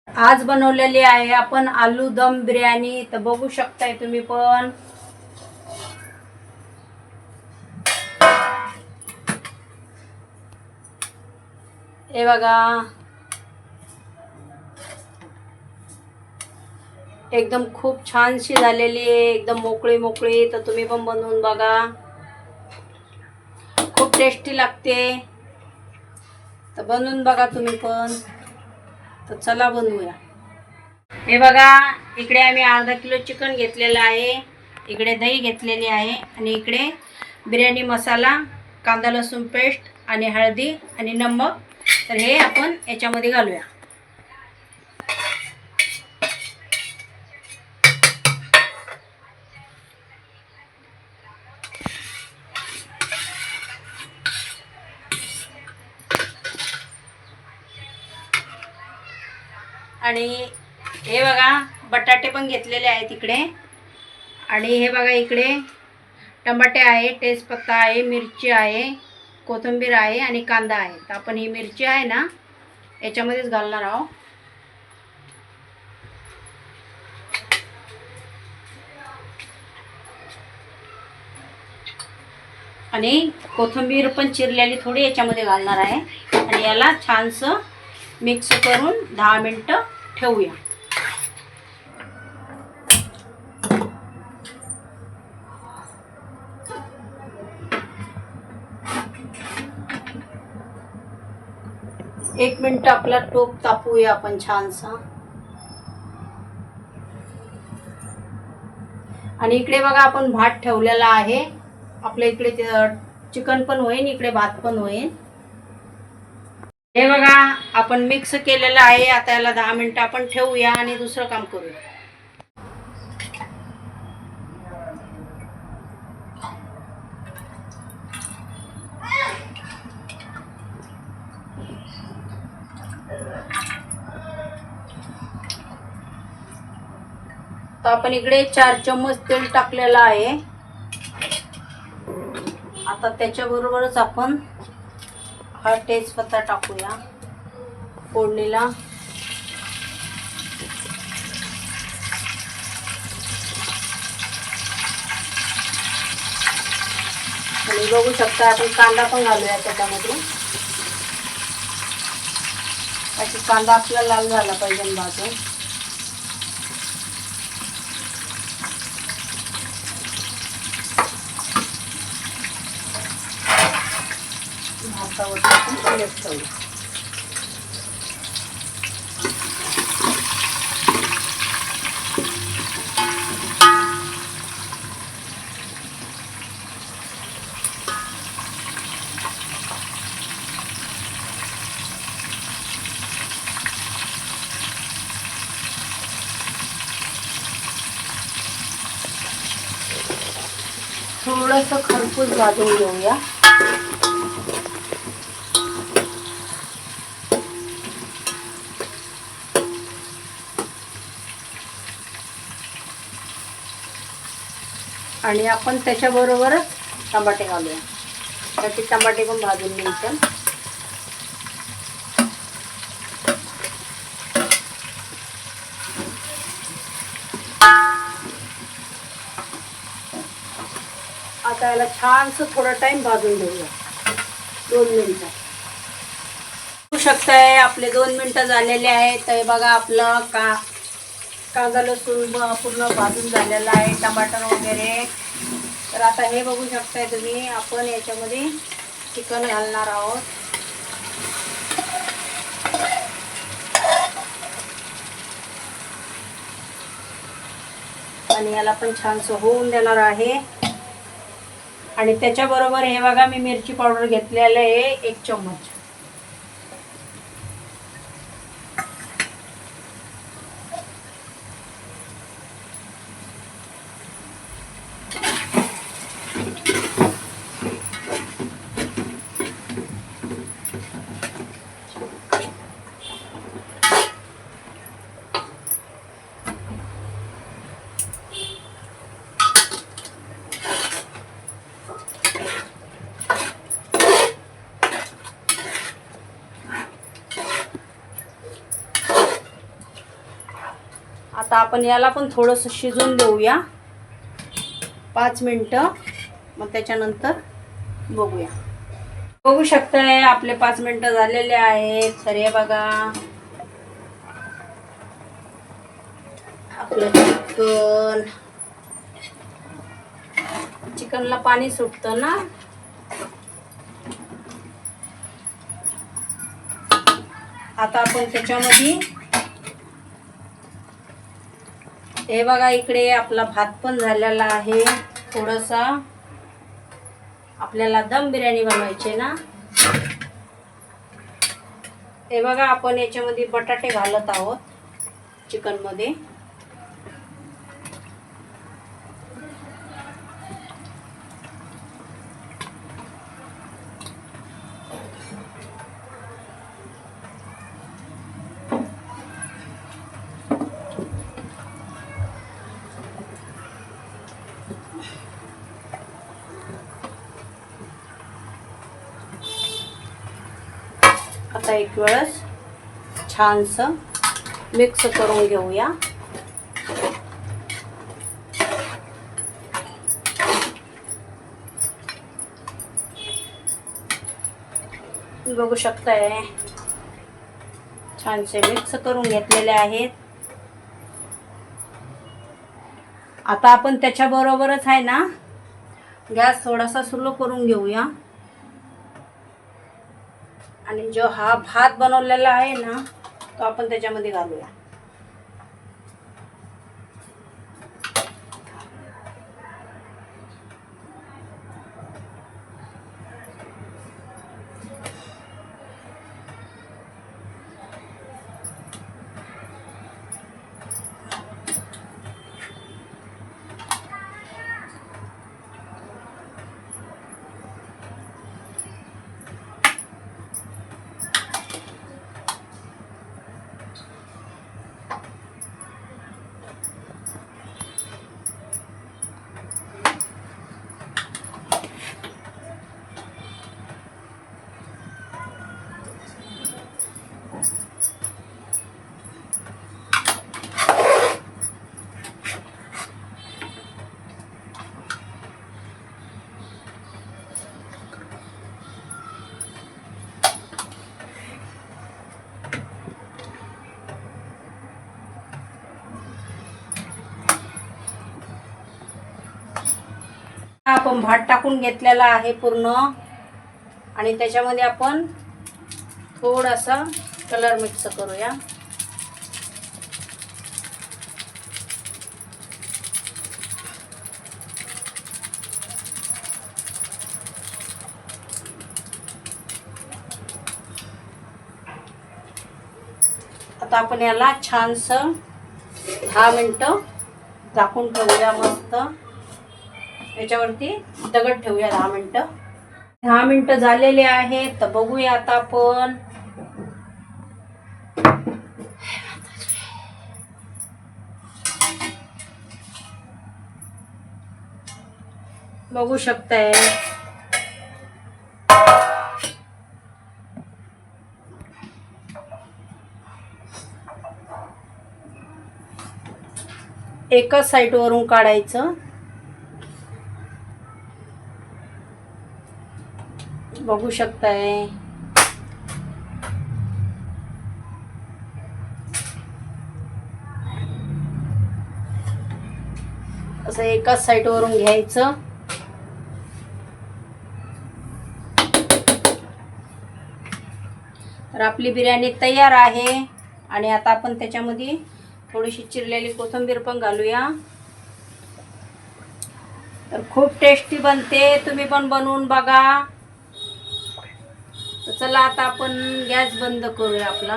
आज बनवलेली आहे आपण आलू दम बिर्याणी. तर बघू शकताय तुम्ही पण. हे बघा, एकदम खूप छानशी झालेली आहे, एकदम मोकळी मोकळी. तर तुम्ही पण बनवून बघा, खूप टेस्टी लागते. तर बनवून बघा तुम्ही पण. तर चला बनवूया. हे बघा, इकडे आम्ही अर्धा किलो चिकन घेतलेलं आहे, इकडे दही घेतलेली आहे आणि इकडे बिर्याणी मसाला, कांदा लसूण पेस्ट आणि हळदी आणि नमक. तर हे आपण याच्यामध्ये घालूया. आणि हे बघा, बटाटे पण घेतलेले आहेत इकडे. आणि हे बघा, इकडे टमाटे आहे, तेजपत्ता आहे, मिरची आहे, कोथिंबीर आहे आणि कांदा आहे. तर आपण ही मिरची आहे ना याच्यामध्येच घालणार आहोत. आणि कोथिंबीर पण चिरलेली थोडी याच्यामध्ये घालणार आहे. आणि याला छानसं मिक्स करून 10 मिनटं ठेवूया. एक मिनिट आपला टोप तापूया आपण छानसा. आणि इकडे बघा, आपण भात ठेवलेला आहे. आपल्या इकडे चिकन पण होईल, इकडे भात पण होईल. हे बघा, आपण मिक्स केलेलं आहे. आता याला 10 मिनिटं आपण ठेवूया आणि दुसरं काम करूया. तर आपण इकडे 4 चम्मच तेल टाकलेलं आहे. आता त्याच्याबरोबरच आपण हा तेजपत्ता टाकूया फोडणीला. आणि बघू शकता, आपण कांदा पण घालूया त्याच्यामध्ये. अशी कांदा आपल्याला लाल झाला पाहिजे भाजून. भातावर टाकून ठेवूया. थोडंसं खरपूस भाजून घेऊया. आणि आपण त्याच्याबरोबरच टमाटे घालूया. त्याचे टमाटे पण भाजून घ्यायचे. आता याला छानसं थोडा टाइम भाजून घेऊया, 2 मिनिटं. बघू शकताय, आपले 2 मिनिटं झालेले आहेत. तर बघा, आपलं कांदा लसूण पूर्ण भाजून झालेला आहे, टमाटर वगैरे. तर आता हे बघू शकताय तुम्ही, आपण याच्यामध्ये चिकन घालणार आहोत. आणि याला पण छानसं होऊन देणार आहे. आणि त्याच्याबरोबर हे बघा, मी मिरची पावडर घेतलेलं आहे 1 चम्मच. आता आपण याला पण थोडंसं शिजून देऊया 5 मिनटं, मग त्याच्यानंतर बघूया. बघू शकताय आपले 5 मिनटं झालेले आहेत. तर हे बघा आपलं चिकनला पाणी सुटतं ना. आता आपण त्याच्यामध्ये हे बघा इकडे आपला भात पण झालेला आहे. थोडासा आपल्याला दम बिर्याणी बनवायची ना. हे बघा आपण याच्यामध्ये बटाटे घालत आहोत चिकन मध्ये. आता एक वेळेस छानसं मिक्स करून घेऊया. बघू शकताय छानसे मिक्स करून घेतलेले आहेत. आता आपण त्याच्याबरोबरच आहे ना गॅस थोडासा स्लो करून घेऊया. आणि जो हा भात बनवलेला आहे ना तो आपण त्याच्यामध्ये घालूया. आपण भात टाकून घेतलेला आहे पूर्ण. आणि त्याच्यामध्ये आपण थोडासा कलर मिक्स करूया. आता आपण याला छानसं 10 मिनटं झाकून ठेवूया. मस्त याच्यावरती दगड ठेवूया 10 मिनटं. 10 मिनटं झालेले आहेत. तर बघूया आता आपण. बघू शकताय एकच साइड वरून काढायचं. बघू शकताय असं एकाच साइड वरून घ्यायचं. तर आपली बिर्याणी तयार आहे. आणि आता आपण त्याच्यामध्ये थोडीशी चिरलेली कोथिंबीर पण घालूया. तर खूप टेस्टी बनते. तुम्ही पण बनवून बघा. तर चला आता आपण गॅस बंद करूया आपला.